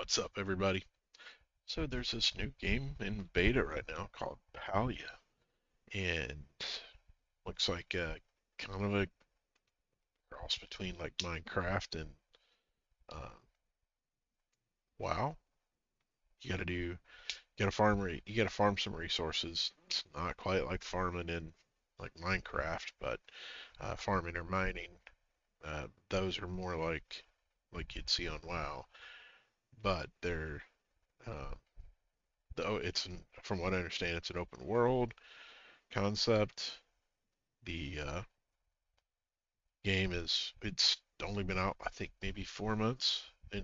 What's up, everybody? So there's this new game in beta right now called Palia, and looks like kind of a cross between like Minecraft and uh, WoW. You gotta you gotta farm some resources. It's not quite like farming in like Minecraft, but farming or mining, those are more like you'd see on WoW. But they're uh, though from what I understand, it's an open world concept. The game it's only been out I think maybe 4 months in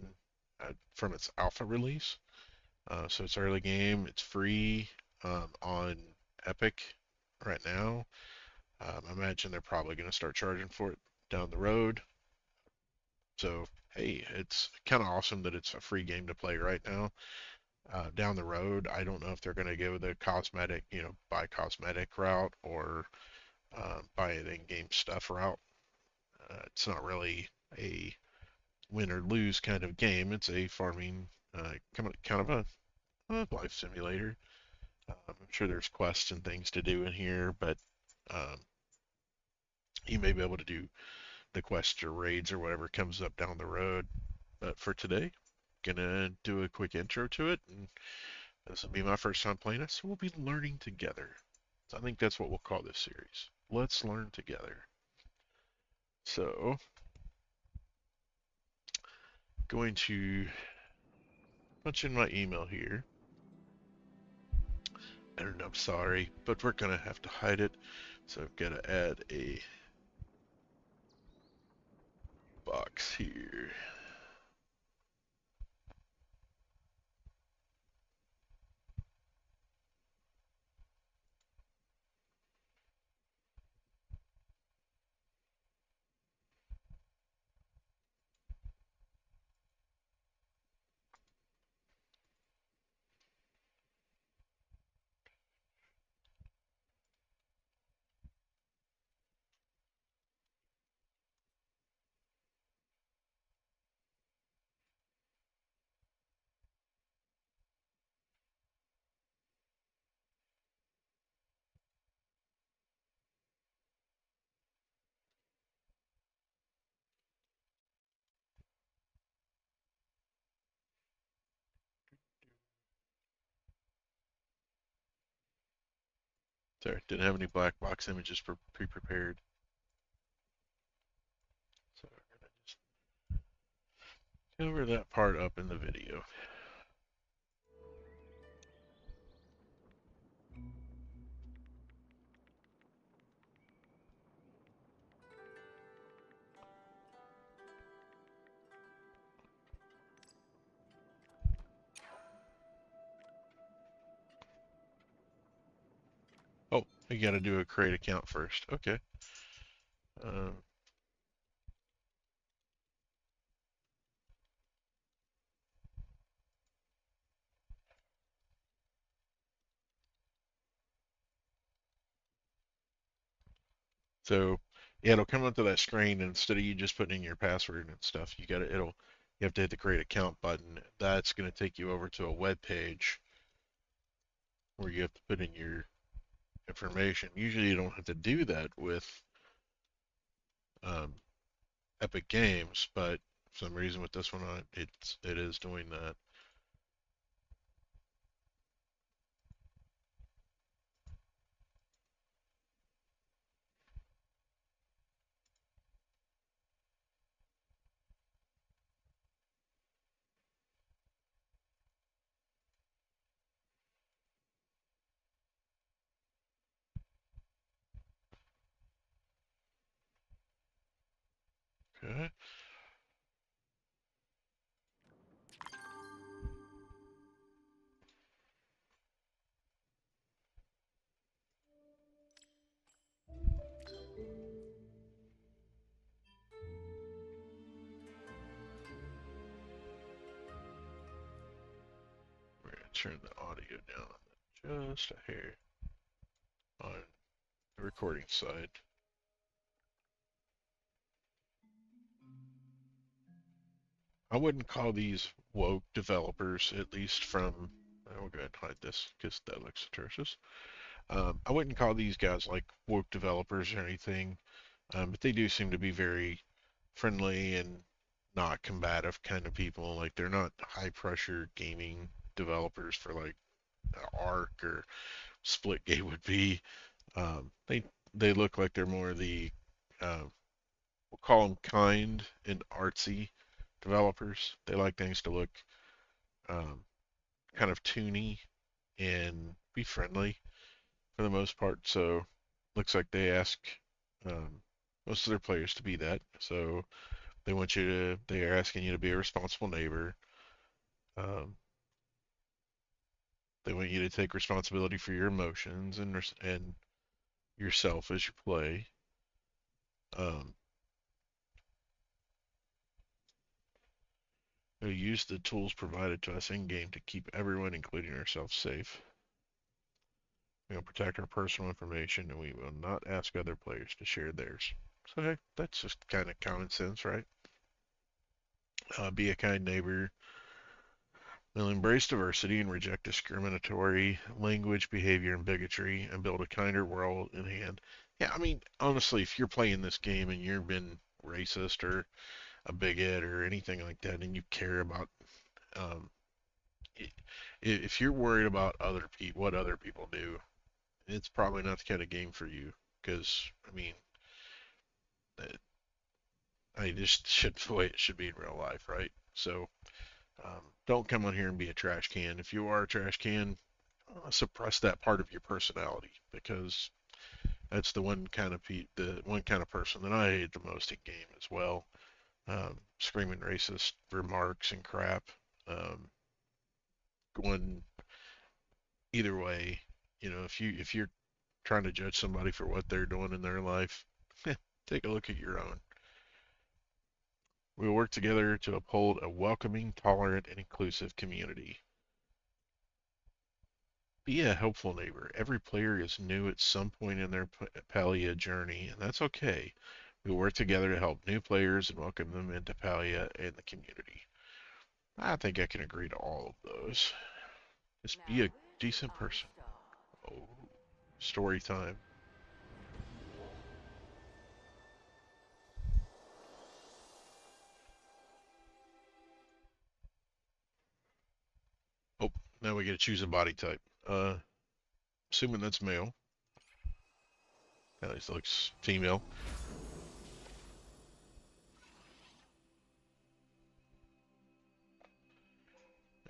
from its alpha release. So it's early game. It's free on Epic right now. I imagine they're probably going to start charging for it down the road. So hey, it's kind of awesome that it's a free game to play right now. Down the road, I don't know if they're going to go the cosmetic, buy cosmetic route or buy it in-game stuff route. It's not really a win or lose kind of game. It's a farming kind of a life simulator. I'm sure there's quests and things to do in here, but um, you may be able to do the quests or raids or whatever comes up down the road. But for today, gonna do a quick intro to it, and this will be my first time playing it, so we'll be learning together. So I think that's what we'll call this series. Let's learn together. So, going to punch in my email here. And I'm sorry, but we're gonna have to hide it. So I've got to add a box here. Sorry, didn't have any black box images pre-prepared. So we're gonna just cover that part up in the video. Oh, you gotta do a create account first. Okay. Um, so yeah, it'll come up to that screen, and instead of you just putting in your password and stuff, you have to hit the create account button. That's gonna take you over to a web page where you have to put in your information. Usually you don't have to do that with um, Epic Games, but for some reason with this one, it is doing that. Okay. We're gonna turn the audio down just a hair on the recording side. I wouldn't call these woke developers, at least from. I'll go ahead and hide this because that looks atrocious. I wouldn't call these guys like woke developers or anything, but they do seem to be very friendly and not combative kind of people. Like they're not high pressure gaming developers for like Ark or Splitgate would be. They look like they're more the we'll call them kind and artsy developers. They like things to look um, kind of toony and be friendly for the most part. So looks like they ask um, most of their players to be that. So they are asking you to be a responsible neighbor. Um, they want you to take responsibility for your emotions and yourself as you play. Um, we use the tools provided to us in game to keep everyone, including ourselves, safe. We will protect our personal information and we will not ask other players to share theirs. So hey, that's just kind of common sense, right? Be a kind neighbor. We'll embrace diversity and reject discriminatory language, behavior, and bigotry and build a kinder world in hand. Yeah, I mean, honestly, if you're playing this game and you've been racist or a bigot or anything like that and you care about, um, if you're worried about other people, what other people do, it's probably not the kind of game for you. Because, I mean, I just should the way it should be in real life, right? So don't come on here and be a trash can. If you are a trash can, suppress that part of your personality because that's the one kind of person that I hate the most in game as well. Screaming racist remarks and crap. Um, going either way, if you're trying to judge somebody for what they're doing in their life, take a look at your own. We will work together to uphold a welcoming, tolerant, and inclusive community. Be a helpful neighbor. Every player is new at some point in their Palia journey, and that's okay. We work together to help new players and welcome them into Palia and the community. I think I can agree to all of those. Just be Now a where should decent I person. start? Oh, story time. Oh, now we get to choose a body type. Assuming that's male. At least looks female.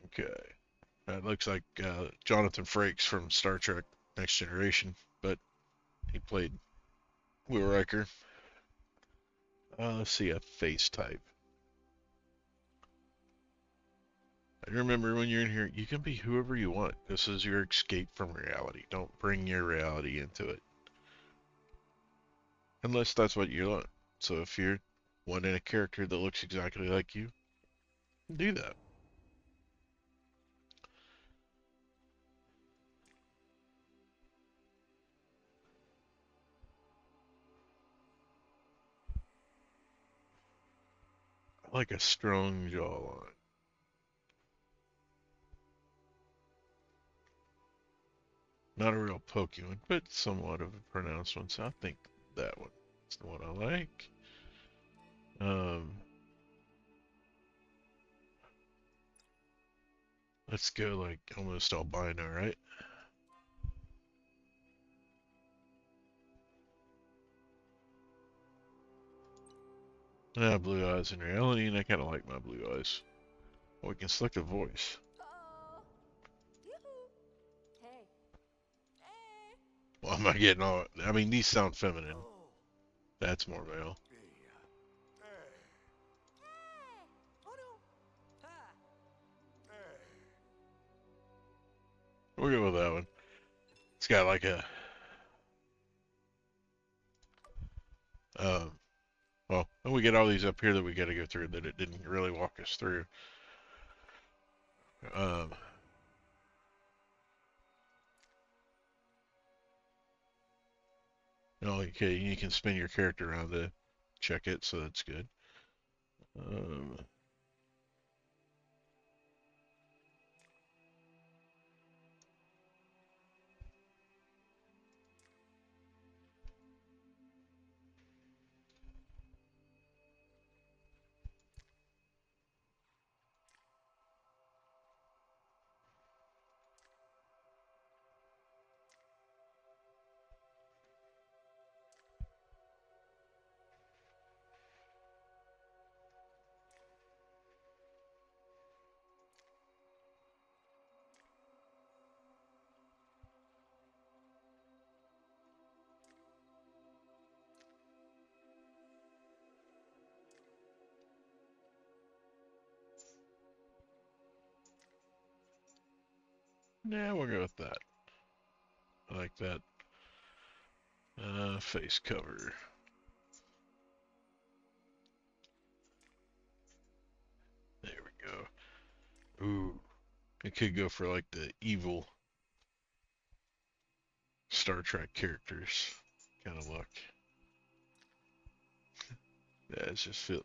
Okay. That looks like Jonathan Frakes from Star Trek Next Generation, but he played Will Riker. Let's see a face type. I remember when you're in here, you can be whoever you want. This is your escape from reality. Don't bring your reality into it. Unless that's what you want. So if you're wanting a character that looks exactly like you, do that. I like a strong jawline. Not a real Pokemon, but somewhat of a pronounced one. So I think that one is the one I like. Um, let's go like almost albino, right? Blue eyes in reality, and I kind of like my blue eyes. Oh, we can select a voice. Oh, yoo-hoo. Hey, hey, Well, am I getting all? I mean, these sound feminine. Oh, That's more male. yeah. Hey, hey. Oh no. Ha. hey. We'll go with that one. It's got like a um. Well, and we get all these up here that we got to go through that it didn't really walk us through. Um. Okay, you can spin your character around to check it, so that's good. Um. Nah, we'll go with that. I like that. Face cover. There we go. Ooh, it could go for like the evil Star Trek characters kind of look. Yeah,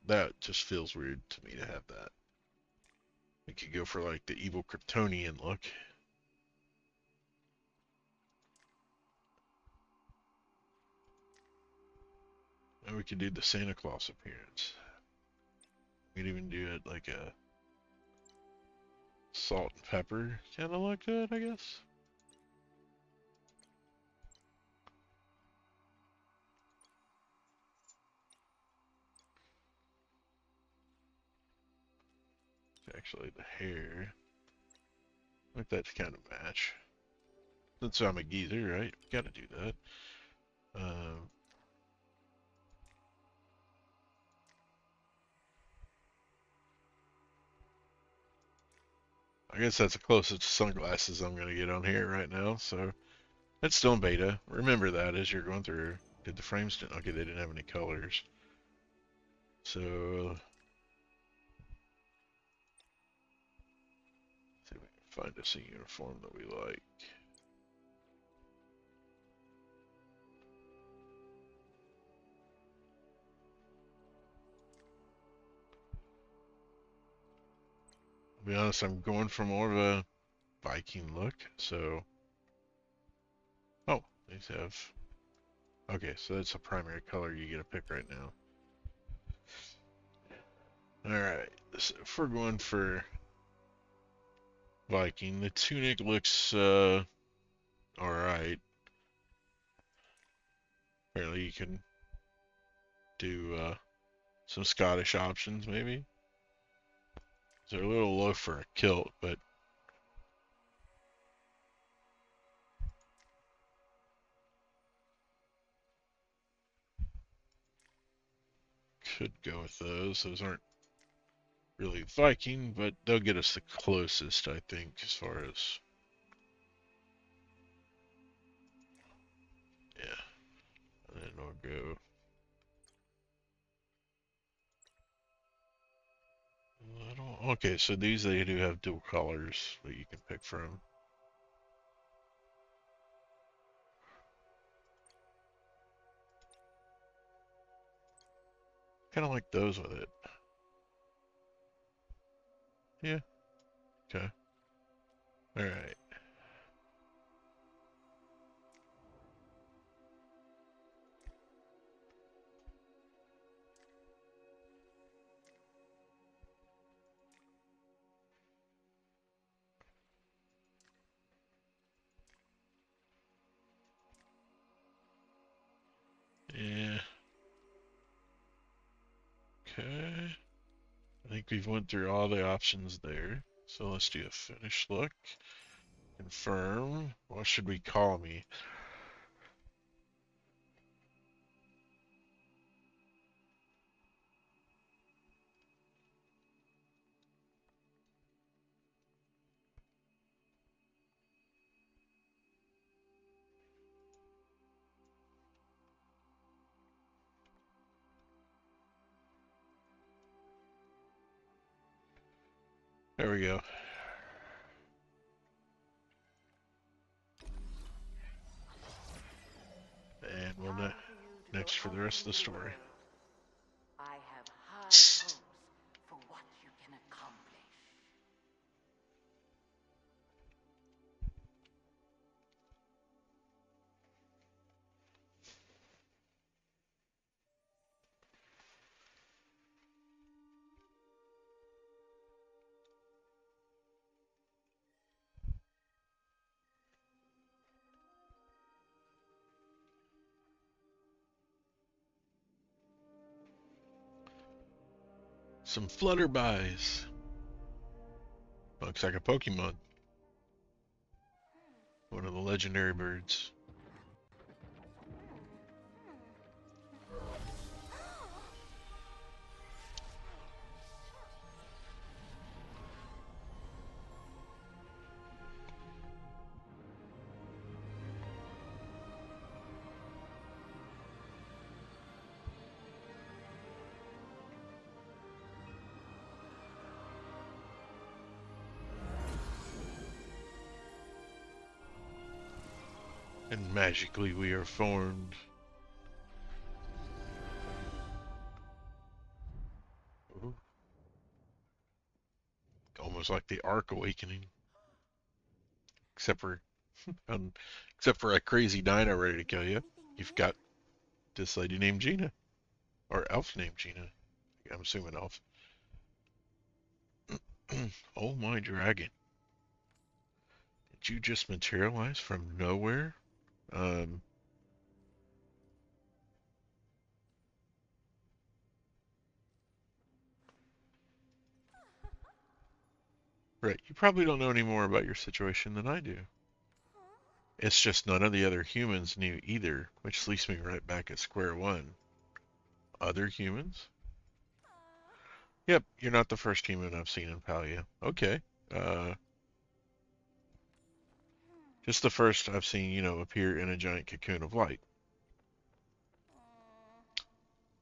that just feels weird to me to have that. We could go for like the evil Kryptonian look. And we could do the Santa Claus appearance. We could even do it like a salt and pepper kind of look to it, I guess. Actually, the hair. Like that to kind of match. Since I'm a geezer, right? Gotta do that. Um, I guess that's the closest to sunglasses I'm gonna get on here right now. So it's still in beta. Remember that as you're going through. Did the frames didn't? Okay, they didn't have any colors. So see if we can find us a uniform that we like. To be honest, I'm going for more of a Viking look. So, oh, these have. Okay, so that's a primary color you get to pick right now. All right, so if we're going for Viking, the tunic looks all right. Apparently, you can do some Scottish options, maybe. They're a little low for a kilt, but could go with those. Those aren't really Viking, but they'll get us the closest, I think, as far as yeah. And then we'll go. I don't. Okay, so these they do have dual colors that you can pick from. Kind of like those with it. Yeah. Okay. All right. Yeah. Okay. I think we've went through all the options there. So let's do a finish look. Confirm. What should we call me? There we go. And we'll Time for you to go next for out the rest of the into the story. world. I have high hopes for what you can accomplish. Some flutterbys. Looks like a Pokemon. One of the legendary birds. And magically we are formed. Ooh, almost like the Ark Awakening, except for um, except for a crazy dino ready to kill you. Anything You've new? got this lady named Gina, or elf named Gina. I'm assuming elf. Oh my dragon! Did you just materialize from nowhere? Um, right. You probably don't know any more about your situation than I do. Huh? It's just none of the other humans knew either, which leaves me right back at square one. Other humans? Yep, you're not the first human I've seen in Palia. Okay. Uh, just the first I've seen, appear in a giant cocoon of light.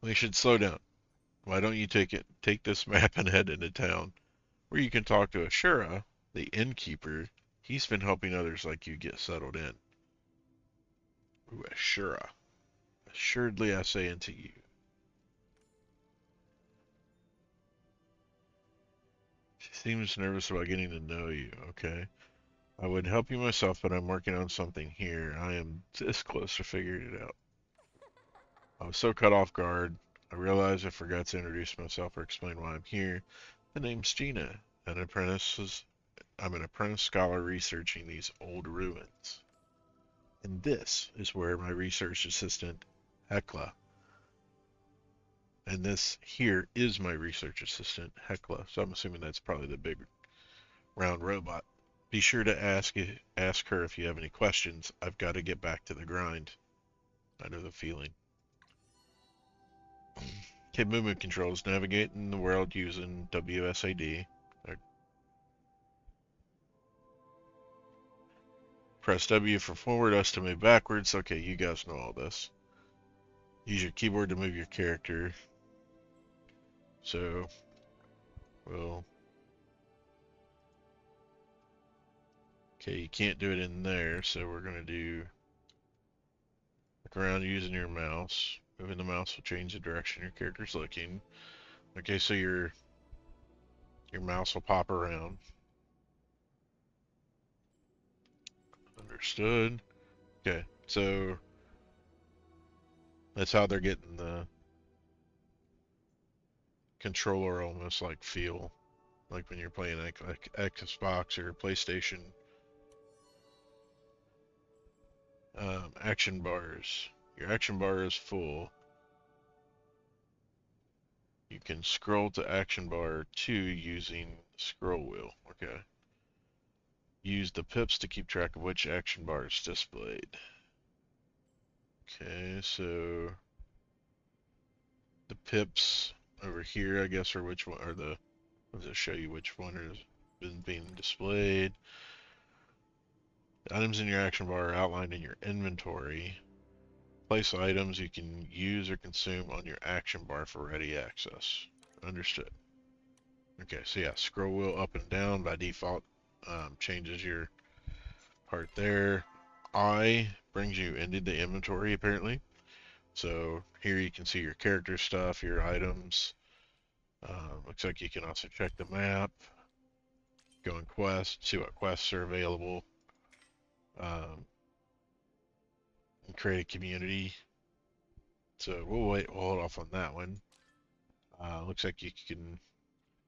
We should slow down. Why don't you take this map and head into town, where you can talk to Ashura, the innkeeper. He's been helping others like you get settled in. Ooh, Ashura. Assuredly I say unto you. She seems nervous about getting to know you, okay? I would help you myself, but I'm working on something here. I am this close to figuring it out. I was so caught off guard. I realized I forgot to introduce myself or explain why I'm here. The name's Gina. I'm an apprentice scholar researching these old ruins. And this is where my research assistant, Hecla, and this here is my research assistant, Hecla. So I'm assuming that's probably the big round robot. Be sure to ask her if you have any questions. I've got to get back to the grind. I know the feeling. Okay, movement controls. Navigating the world using WSAD. Press W for forward, S to move backwards. Okay, you guys know all this. Use your keyboard to move your character. So, well, okay, you can't do it in there, so we're gonna do look around using your mouse. Moving the mouse will change the direction your character's looking. Okay, so your mouse will pop around. Understood. Okay, so that's how they're getting the controller almost like feel, like when you're playing like Xbox or PlayStation. Action bars. Your action bar is full. You can scroll to action bar 2 using scroll wheel. Okay. Use the pips to keep track of which action bar is displayed. Okay, so the pips over here, I guess, are which one are the. Does it show you which one has been being displayed? The items in your action bar are outlined in your inventory. Place items you can use or consume on your action bar for ready access. Understood. Okay, so yeah, scroll wheel up and down by default changes your part there. I brings you into the inventory apparently. So here you can see your character stuff, your items. Looks like you can also check the map, go in quest, see what quests are available, um, and create a community. So we'll hold off on that one. Looks like you can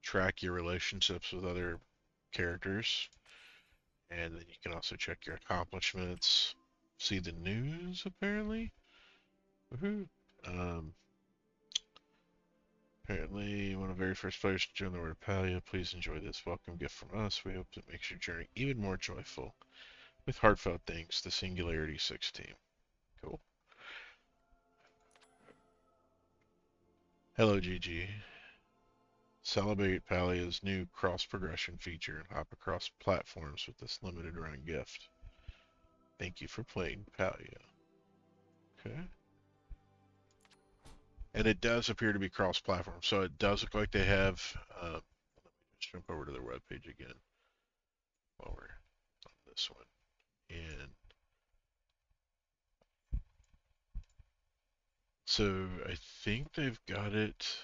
track your relationships with other characters, and then you can also check your accomplishments, see the news apparently. Woohoo! Um, Apparently, one of the very first players to join the Word of Palia. Please enjoy this welcome gift from us. We hope it makes your journey even more joyful. With heartfelt thanks, the Singularity 6 team. Cool. Hello, GG. Celebrate Palia's new cross progression feature and hop across platforms with this limited run gift. Thank you for playing Palia. Okay. And it does appear to be cross platform, so it does look like they have. Let me just jump over to their webpage again while we're on this one. And So I think they've got it.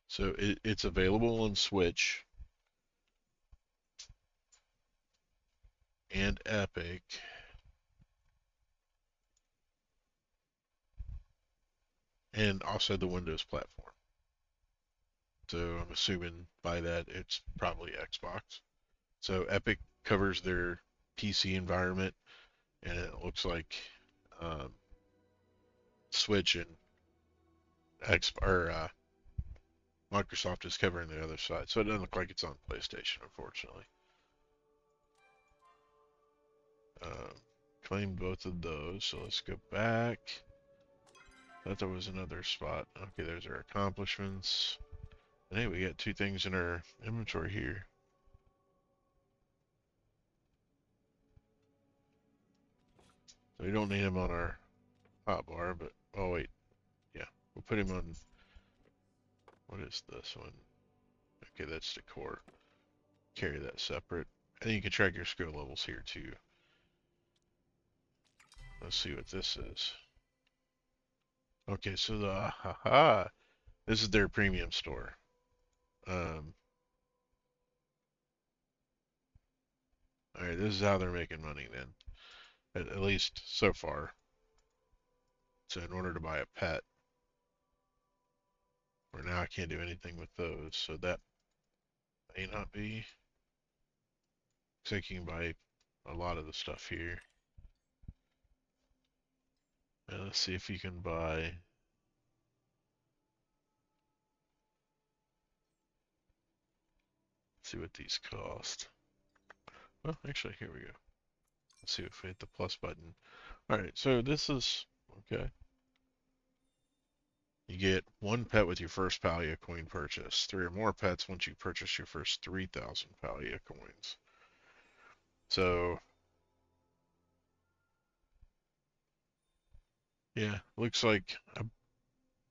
So it's available on Switch and Epic, and also the Windows platform. So I'm assuming by that it's probably Xbox. So Epic covers their PC environment, and it looks like um, Switch and Microsoft is covering the other side. So it doesn't look like it's on PlayStation, unfortunately. Um, Claimed both of those, so let's go back. Thought there was another spot. Okay, there's our accomplishments. And hey, we got two things in our inventory here. So we don't need them on our hotbar, but oh wait, yeah, we'll put him on. What is this one? Okay, that's the core. Carry that separate. And then you can track your skill levels here too. Let's see what this is. Okay, so this is their premium store. Um, all right, this is how they're making money then, at least so far. So in order to buy a pet, where now I can't do anything with those, so that may not be. So you can buy a lot of the stuff here. And let's see if you can buy. See what these cost. Well, actually, here we go. Let's see if we hit the plus button. All right, so this is okay. You get one pet with your first Palia coin purchase. 3 or more pets once you purchase your first 3,000 Palia coins. So, yeah, looks like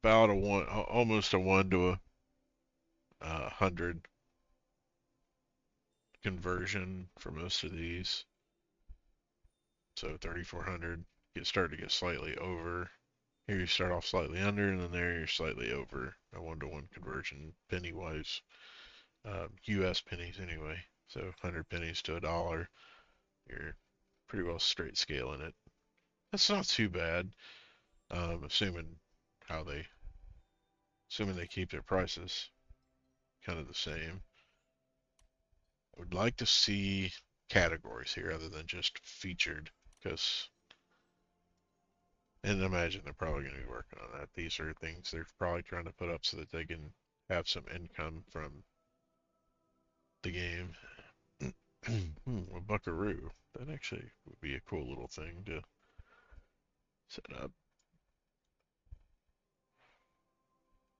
about a one, almost a 1 to a 100 conversion for most of these. So 3,400 start to get slightly over. Here you start off slightly under, and then there you're slightly over a 1-to-1 conversion penny wise. U.S. pennies anyway. So 100 pennies to $1. You're pretty well straight scaling it. That's not too bad. Assuming how they, assuming they keep their prices kind of the same. I would like to see categories here other than just featured, because, and imagine they're probably going to be working on that. These are things they're probably trying to put up so that they can have some income from the game. A buckaroo. That actually would be a cool little thing to set up.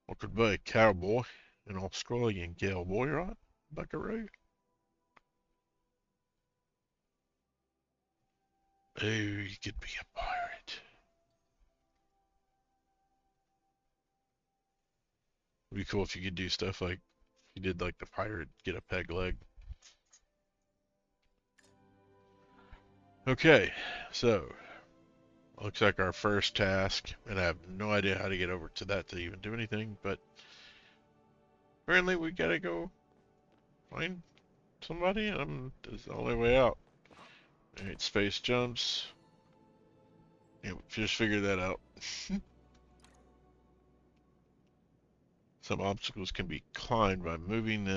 What could be a cowboy, an Australian cowboy, right? Buckaroo. Oh, you could be a pirate. It'd be cool if you could do stuff like you did, like the pirate get a peg leg. Okay, so looks like our first task, and I have no idea how to get over to that to even do anything, but apparently we gotta go find somebody, and it's the only way out. Alright, space jumps. Yeah, just figured that out. Some obstacles can be climbed by moving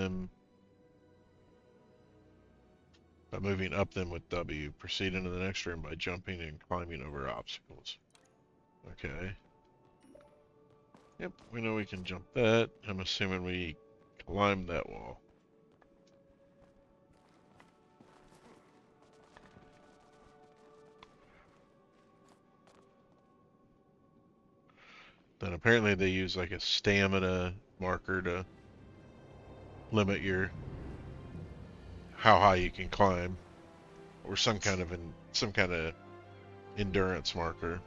up them with W. Proceed into the next room by jumping and climbing over obstacles. Okay. Yep, we know we can jump that. I'm assuming we climb that wall. Then apparently they use like a stamina marker to limit your how high you can climb, or some kind of endurance marker.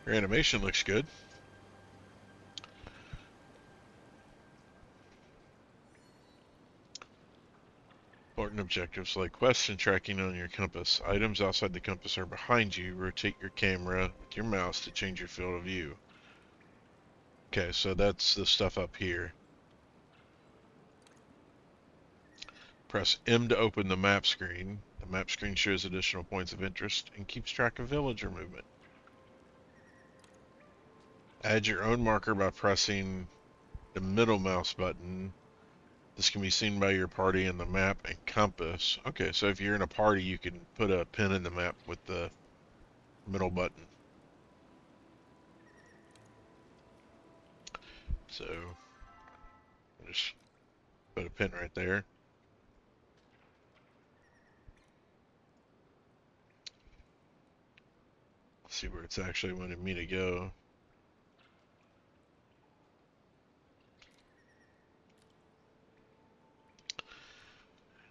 Your animation looks good. Important objectives like quests and tracking on your compass. Items outside the compass are behind you. Rotate your camera with your mouse to change your field of view. Okay, so that's the stuff up here. Press M to open the map screen. The map screen shows additional points of interest and keeps track of villager movement. Add your own marker by pressing the middle mouse button. This can be seen by your party in the map and compass. Okay, so if you're in a party, you can put a pin in the map with the middle button. So, just put a pin right there. See where it's actually wanting me to go.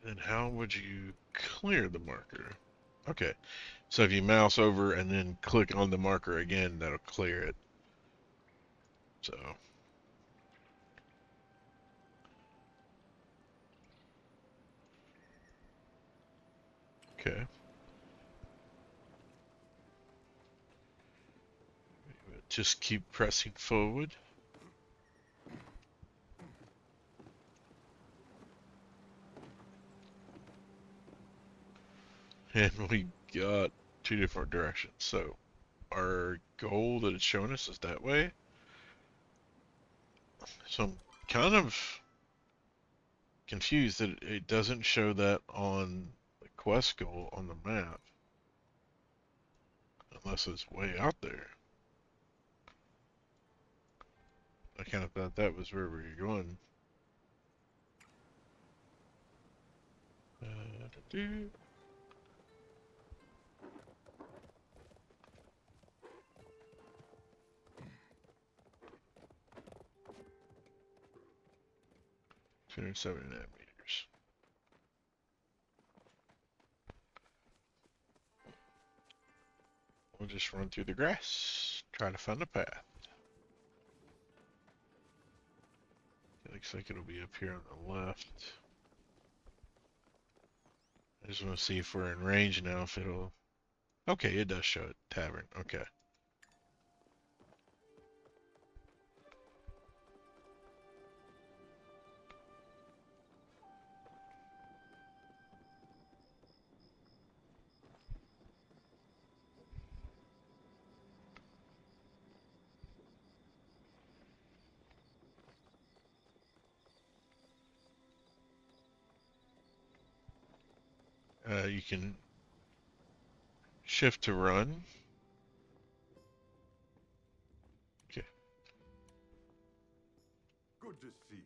Then how would you clear the marker? Okay, so if you mouse over and then click on the marker again, that'll clear it. So, okay. Just keep pressing forward. And we got two different directions. So our goal that it's showing us is that way. So I'm kind of confused that it doesn't show that on the quest goal on the map. Unless it's way out there. I kind of thought that was where we were going. Do 279 meters. We'll just run through the grass, try to find a path. It looks like it'll be up here on the left. I just want to see if we're in range now, if it'll... Okay, it does show it. Tavern, okay. You can shift to run. Okay. Good to see you.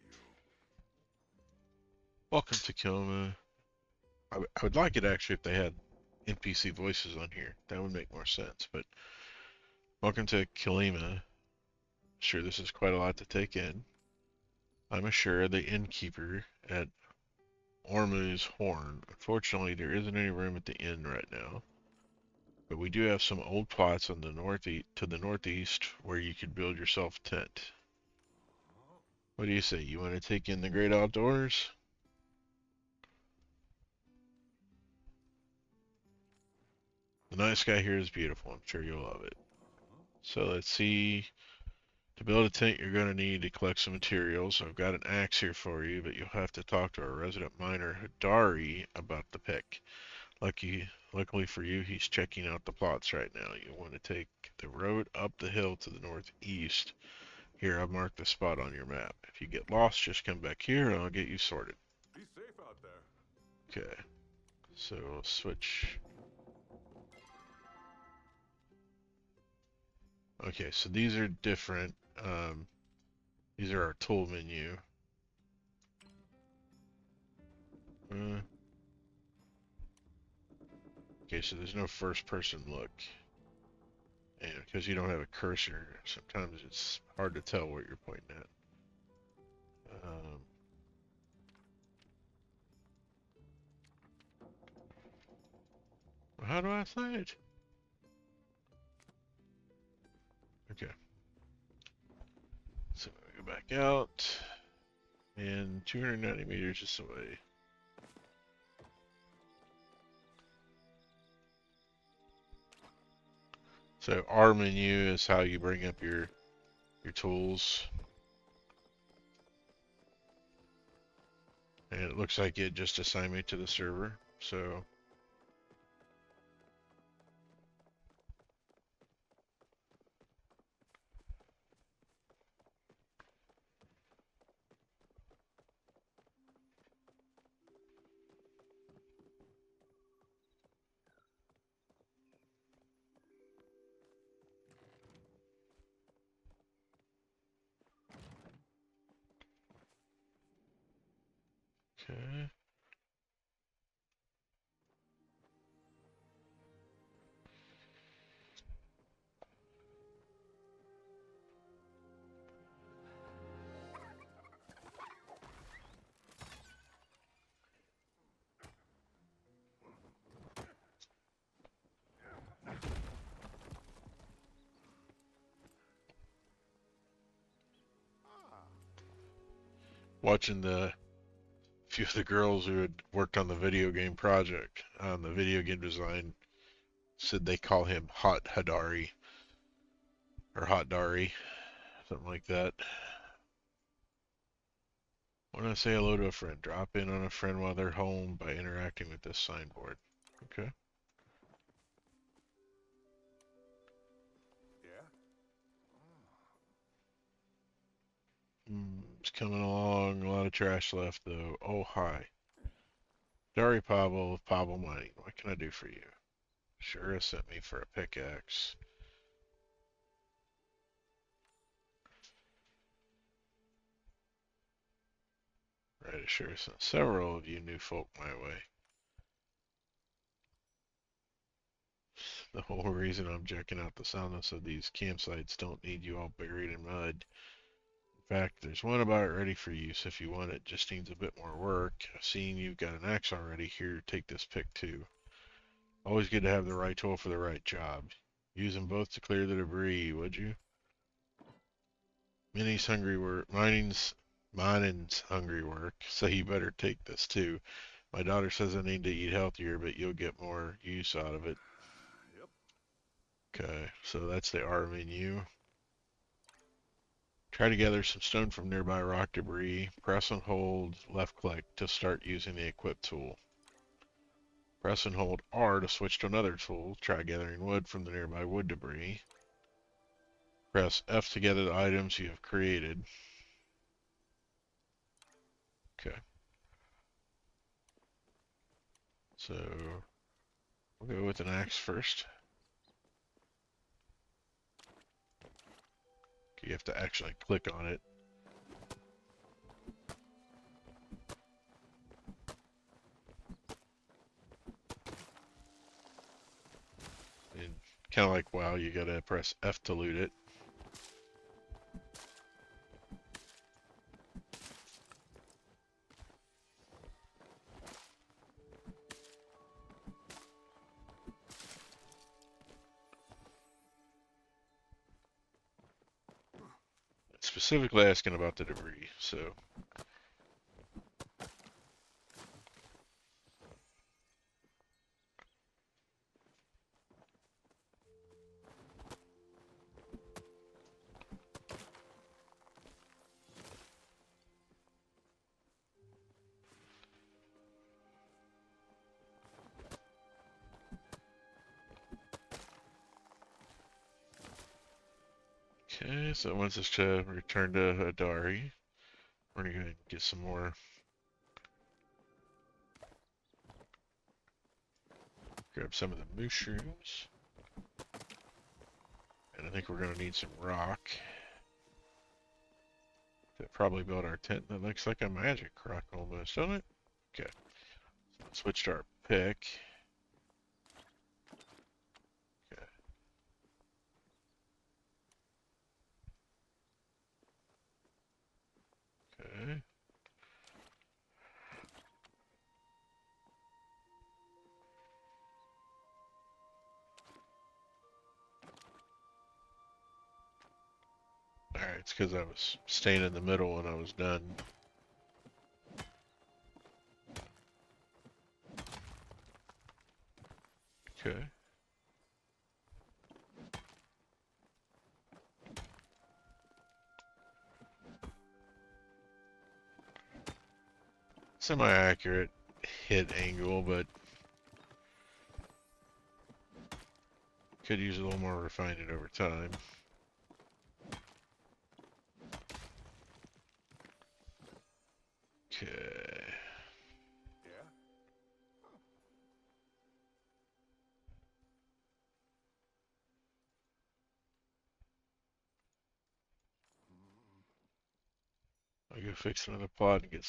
Welcome to Kilma. I would like it actually if they had NPC voices on here. That would make more sense. But welcome to Kilima. Sure, this is quite a lot to take in. I'm Ashura, the innkeeper at Ormu's Horn. Unfortunately, there isn't any room at the inn right now. But we do have some old plots on the northeast where you could build yourself a tent. What do you say? You want to take in the great outdoors? The night sky here is beautiful. I'm sure you'll love it. So let's see. To build a tent, you're going to need to collect some materials. I've got an axe here for you, but you'll have to talk to our resident miner, Hidari, about the pick. Luckily for you, he's checking out the plots right now. You'll want to take the road up the hill to the northeast. Here, I've marked the spot on your map. If you get lost, just come back here and I'll get you sorted. Be safe out there. Okay, so we'll switch. Okay, so these are different. These are our tool menu. Okay, so there's no first person look. And because you don't have a cursor, sometimes it's hard to tell what you're pointing at. How do I say it? Okay. So we go back out. And 290 meters is away. So R menu is how you bring up your tools. And it looks like it just assigned me to the server. So okay. Watching the few of the girls who had worked on the video game project on the video game design said they call him Hot Hadari or Hot Dari, something like that. Want to say hello to a friend? Drop in on a friend while they're home by interacting with this signboard. Okay. Yeah? It's coming along. A lot of trash left though. Oh hi, Dari Pablo of Pablo Mining. What can I do for you? Sure has sent me for a pickaxe. Right, sure sent several of you new folk my way. The whole reason I'm checking out the soundness of these campsites don't need you all buried in mud. In fact, there's one about ready for use if you want it. Just needs a bit more work. I've seen you've got an axe already. Here, take this pick too. Always good to have the right tool for the right job. Use them both to clear the debris, would you? Mining's hungry work, so you better take this too. My daughter says I need to eat healthier, but you'll get more use out of it. Yep. Okay, so that's the R menu. Try to gather some stone from nearby rock debris. Press and hold left click to start using the equip tool. Press and hold R to switch to another tool. Try gathering wood from the nearby wood debris. Press F to gather the items you have created. Okay. So we'll go with an axe first. You have to actually click on it. And kind of like WoW, you gotta press F to loot it. Specifically asking about the debris, so okay, so once it's returned to Hadari, we're gonna go ahead and get some more. Grab some of the mushrooms. And I think we're gonna need some rock to probably build our tent. That looks like a magic rock almost, doesn't it? Okay. So let's switch to our pick. Okay. Okay. it's because I was staying in the middle when I was done. Okay. Semi-accurate hit angle, but could use a little more refinement over time. Okay. Yeah? I'll go fix another plot and get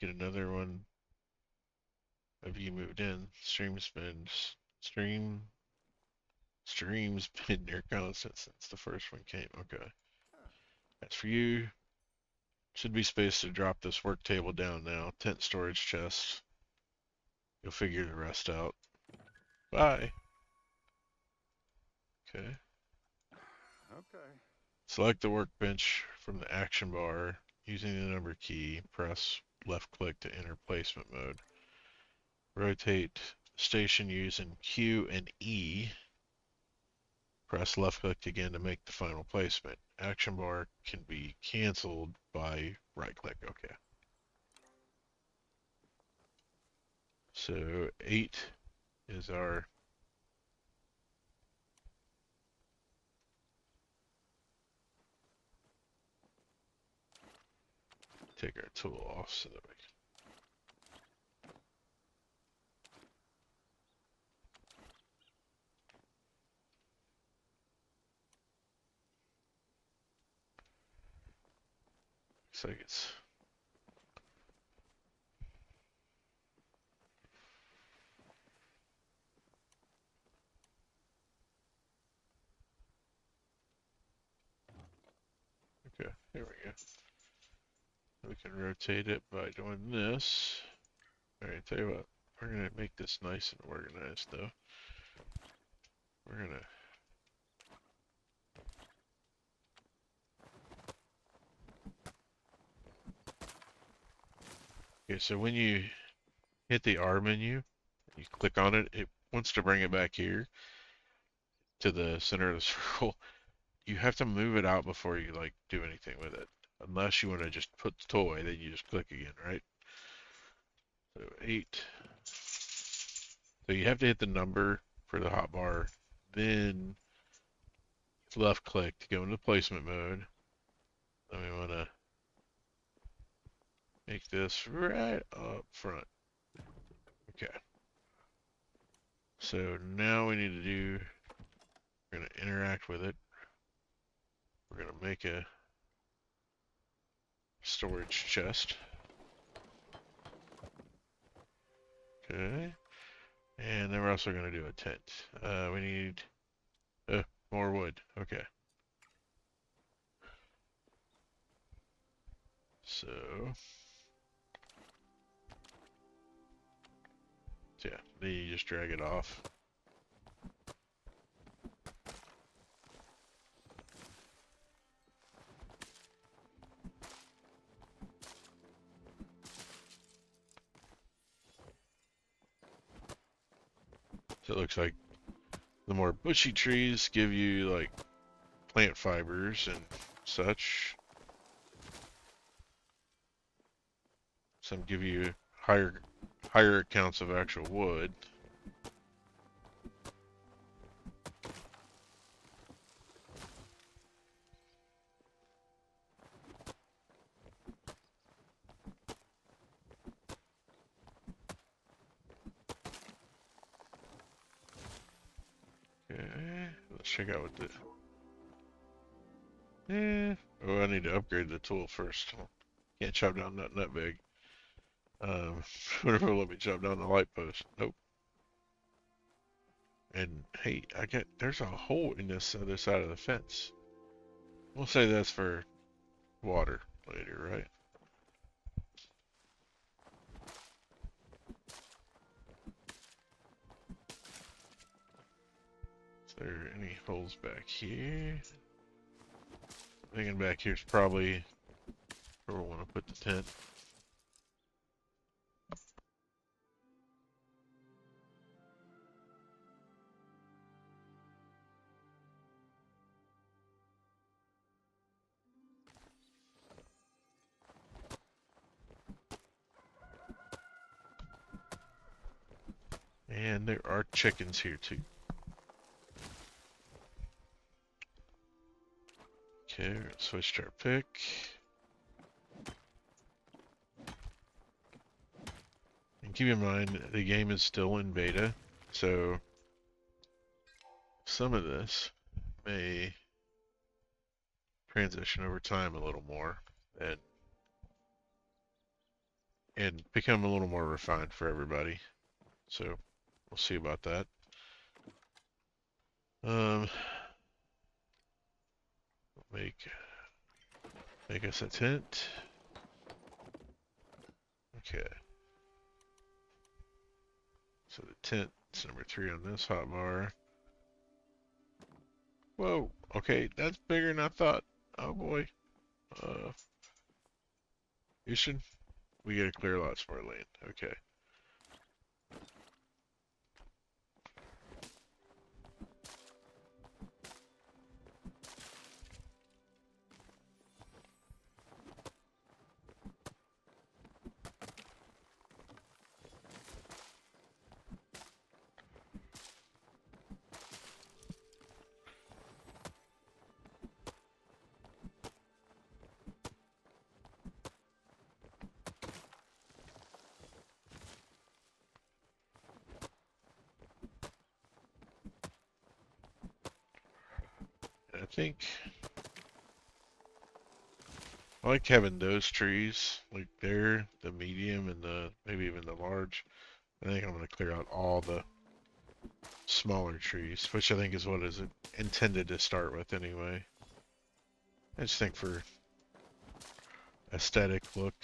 another one of you moved in. Stream's been near constant since the first one came. Okay. That's for you. Should be space to drop this work table down now. Tent storage chest. You'll figure the rest out. Bye. Okay. Okay. Select the workbench from the action bar using the number key. Press left click to enter placement mode. Rotate station using Q and E. Press left click again to make the final placement. Action bar can be canceled by right click. Okay. So 8 is our take our tool off so that we looks like it's okay. There we go. We can rotate it by doing this. Alright, tell you what, we're gonna make this nice and organized though. We're gonna okay, so when you hit the R menu, you click on it, it wants to bring it back here to the center of the circle. You have to move it out before you like do anything with it. Unless you want to just put the tool away, then you just click again, right? So 8. So you have to hit the number for the hotbar, then left click to go into placement mode. Then we want to make this right up front. Okay. So now we need to do, we're going to interact with it. We're going to make a storage chest. Okay. And then we're also going to do a tent. We need more wood. Okay. So yeah, then you just drag it off. So it looks like the more bushy trees give you like plant fibers and such. Some give you higher counts of actual wood. Okay, let's check out what the. Oh, I need to upgrade the tool first. Can't chop down nothing that big. Whatever will let me chop down the light post. Nope. And hey, there's a hole in this other side of the fence. We'll say that's for water later, right? Is there any holes back here? Thinking back here's probably where we want to put the tent. And there are chickens here too. Okay, switch to our pick. And keep in mind, the game is still in beta, so some of this may transition over time a little more and become a little more refined for everybody. So we'll see about that. Make us a tent. Okay. So the tent's number 3 on this hotbar. Whoa. Okay, that's bigger than I thought. Oh boy. You should. We gotta clear lots more lane. Okay. I think I like having those trees, like there, the medium and the maybe even the large. I think I'm gonna clear out all the smaller trees, which I think is what is intended to start with anyway. I just think for aesthetic look.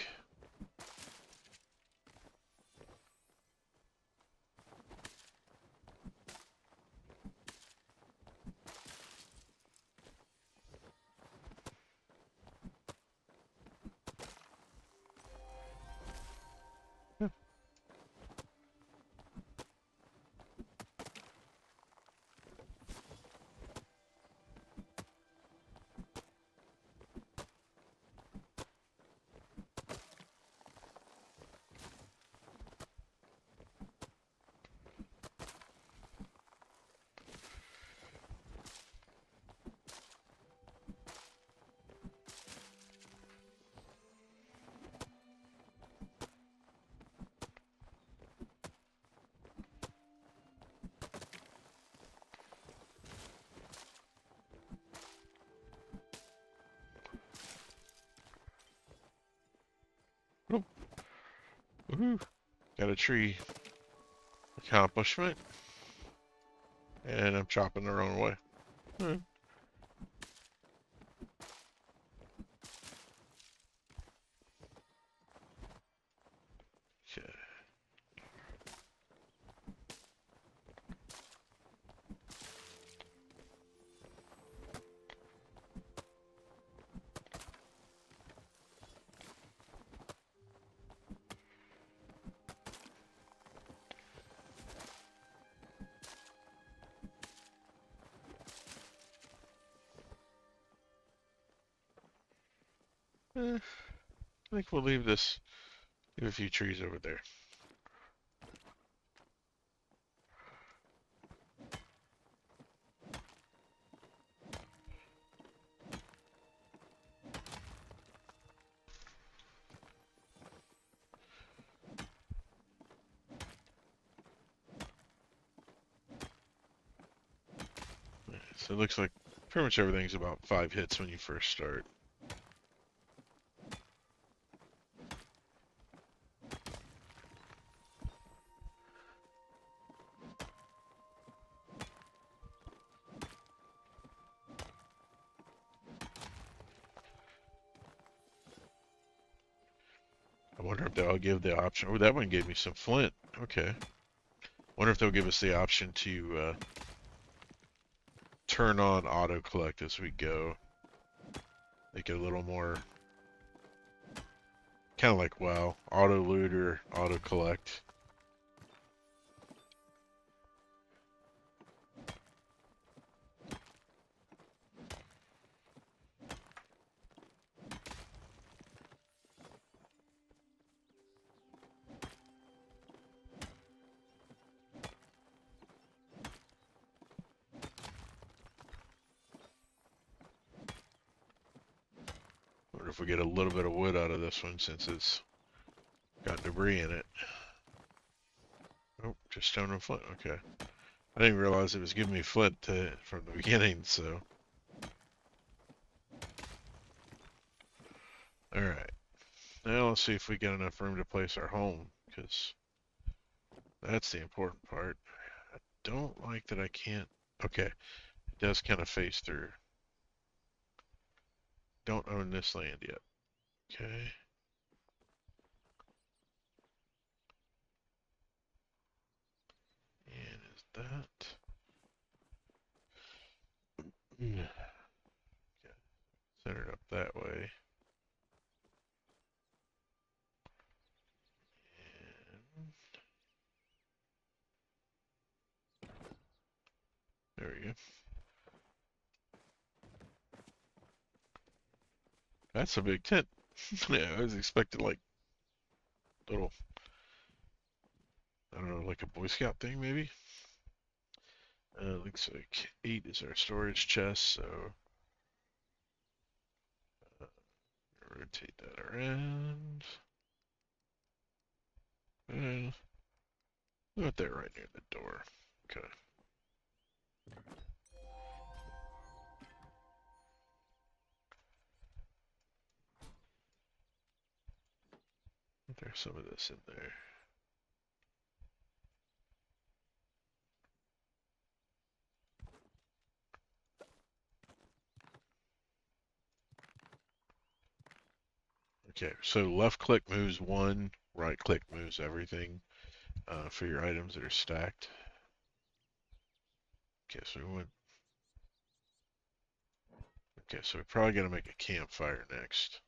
Oh, woohoo! Got a tree accomplishment, and I'm chopping the wrong way. Hmm. Okay. I think we'll leave a few trees over there. So it looks like pretty much everything's about 5 hits when you first start. I wonder if they'll give the option. Oh, that one gave me some flint. Okay. Wonder if they'll give us the option to turn on auto collect as we go. Make it a little more kind of like WoW, auto loot or auto collect. Wonder if we get a little bit of wood out of this one since it's got debris in it. Oh, just stone and flint. Okay. I didn't realize it was giving me flint from the beginning, so. Alright. Now let's see if we get enough room to place our home, because that's the important part. I don't like that I can't. Okay. It does kind of face through. Don't own this land yet. Okay. And is that? Okay. Center it up that way. And there we go. That's a big tent. Yeah, I was expecting like little, I don't know, like a Boy Scout thing maybe. Looks like 8 is our storage chest, so uh, rotate that around. And put that right near the door. Okay. There's some of this in there. Okay, so left click moves one, right click moves everything for your items that are stacked. Okay, so we went. Okay, so we probably got to make a campfire next.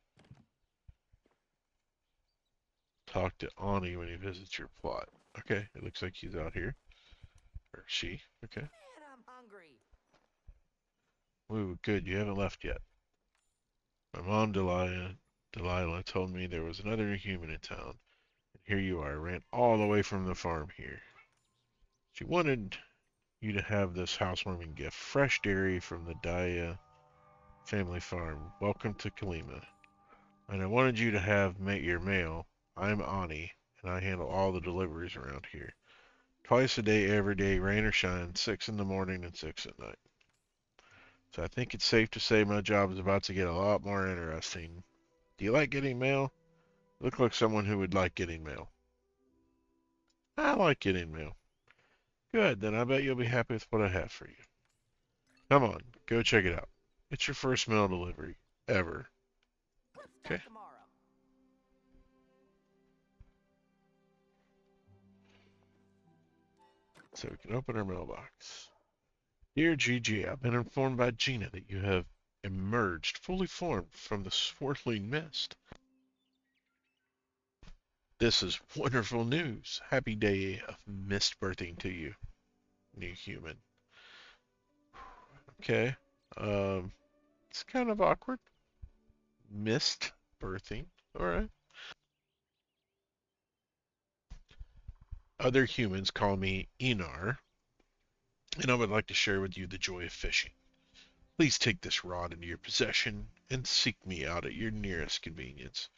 Talk to Ani when he visits your plot. Okay, it looks like he's out here. Or she. Okay. Man, I'm hungry. Ooh, good. You haven't left yet. My mom, Delilah, told me there was another human in town. And here you are, ran all the way from the farm here. She wanted you to have this housewarming gift. Fresh dairy from the Daya family farm. Welcome to Kalima. And I wanted you to have your mail. I'm Ani, and I handle all the deliveries around here. Twice a day, every day, rain or shine, 6 in the morning and 6 at night. So I think it's safe to say my job is about to get a lot more interesting. Do you like getting mail? Look like someone who would like getting mail. I like getting mail. Good, then I bet you'll be happy with what I have for you. Come on, go check it out. It's your first mail delivery ever. Let's Okay, start tomorrow. so we can open our mailbox. Dear Gigi, I've been informed by Gina that you have emerged fully formed from the swirling mist. This is wonderful news. Happy day of mist birthing to you, new human. Okay. It's kind of awkward. Mist birthing. All right. Other humans call me Enar, and I would like to share with you the joy of fishing. Please take this rod into your possession and seek me out at your nearest convenience.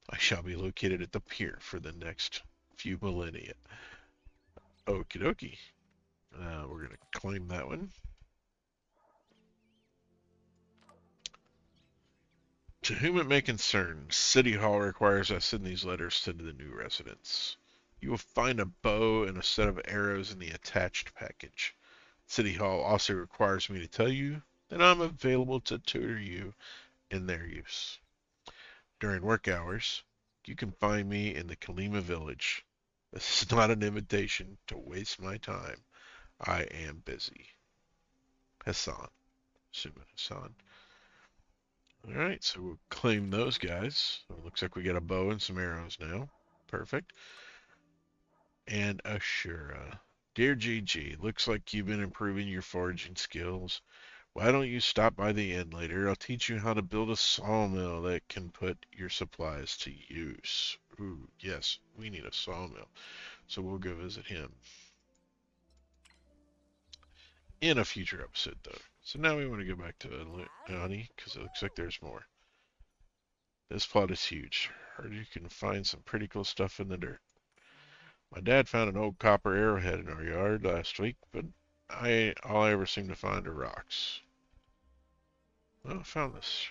I shall be located at the pier for the next few millennia. Okie dokie. We're going to claim that one. To whom it may concern, City Hall requires I send these letters to the new residents. You will find a bow and a set of arrows in the attached package. City Hall also requires me to tell you that I'm available to tutor you in their use. During work hours, you can find me in the Kalima village. This is not an invitation to waste my time. I am busy. Hassan. Suman Hassan. All right, so we'll claim those guys. So it looks like we got a bow and some arrows now. Perfect. And Ashura. Dear GG, looks like you've been improving your foraging skills. Why don't you stop by the inn later? I'll teach you how to build a sawmill that can put your supplies to use. Ooh, yes, we need a sawmill. So we'll go visit him in a future episode, though. So now we want to go back to Ani, because it looks like there's more. This plot is huge. Heard you can find some pretty cool stuff in the dirt. My dad found an old copper arrowhead in our yard last week, but all I ever seem to find are rocks. Well, I found this.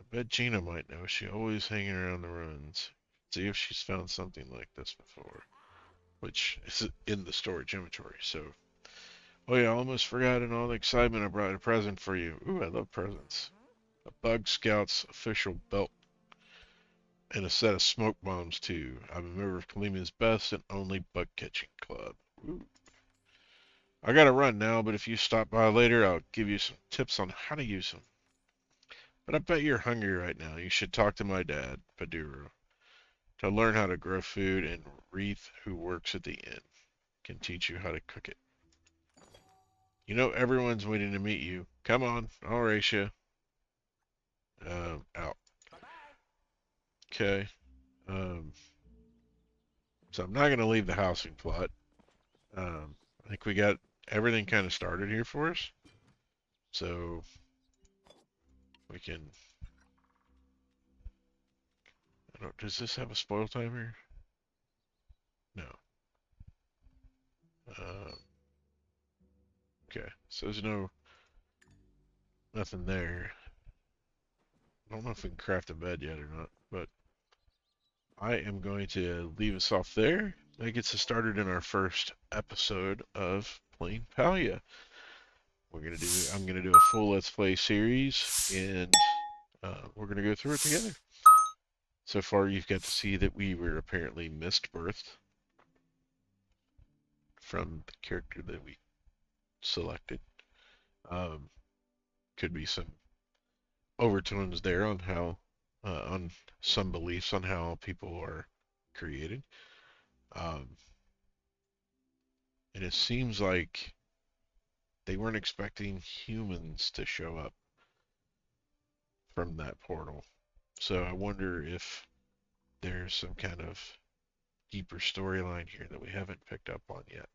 I bet Gina might know. She's always hanging around the ruins. See if she's found something like this before. Which is in the storage inventory, so. Oh yeah, I almost forgot in all the excitement I brought a present for you. Ooh, I love presents. A Bug Scouts official belt and a set of smoke bombs too. I'm a member of Kalima's best and only bug catching club. Ooh. I gotta run now, but if you stop by later, I'll give you some tips on how to use them. But I bet you're hungry right now. You should talk to my dad, Paduro, to learn how to grow food, and Reith, who works at the inn, can teach you how to cook it. You know everyone's waiting to meet you. Come on, I'll race you. Out. Okay. Um, so I'm not gonna leave the housing plot. I think we got everything kind of started here for us. So we can. I don't. Does this have a spoil timer? No. Um, okay. So there's nothing there. I don't know if we can craft a bed yet or not, but I am going to leave us off there. That gets us started in our first episode of playing Palia. I'm gonna do a full Let's Play series, and we're gonna go through it together. So far, you've got to see that we were apparently missed birthed from the character that we selected. Um, could be some overtones there on how, on some beliefs on how people are created. Um, and it seems like they weren't expecting humans to show up from that portal. So I wonder if there's some kind of deeper storyline here that we haven't picked up on yet.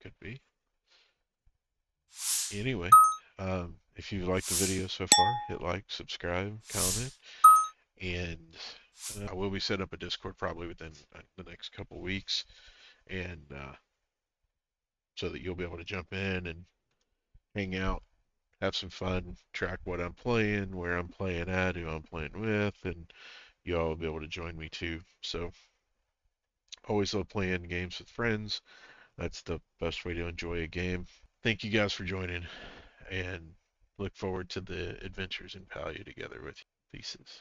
Could be. Anyway, if you liked the video so far, hit like, subscribe, comment, and I will be set up a Discord probably within the next couple weeks, and so that you'll be able to jump in and hang out, have some fun, track what I'm playing, where I'm playing at, who I'm playing with, and you all will be able to join me too. So always love playing games with friends. That's the best way to enjoy a game. Thank you guys for joining, and look forward to the adventures in Palia together with you. Pieces.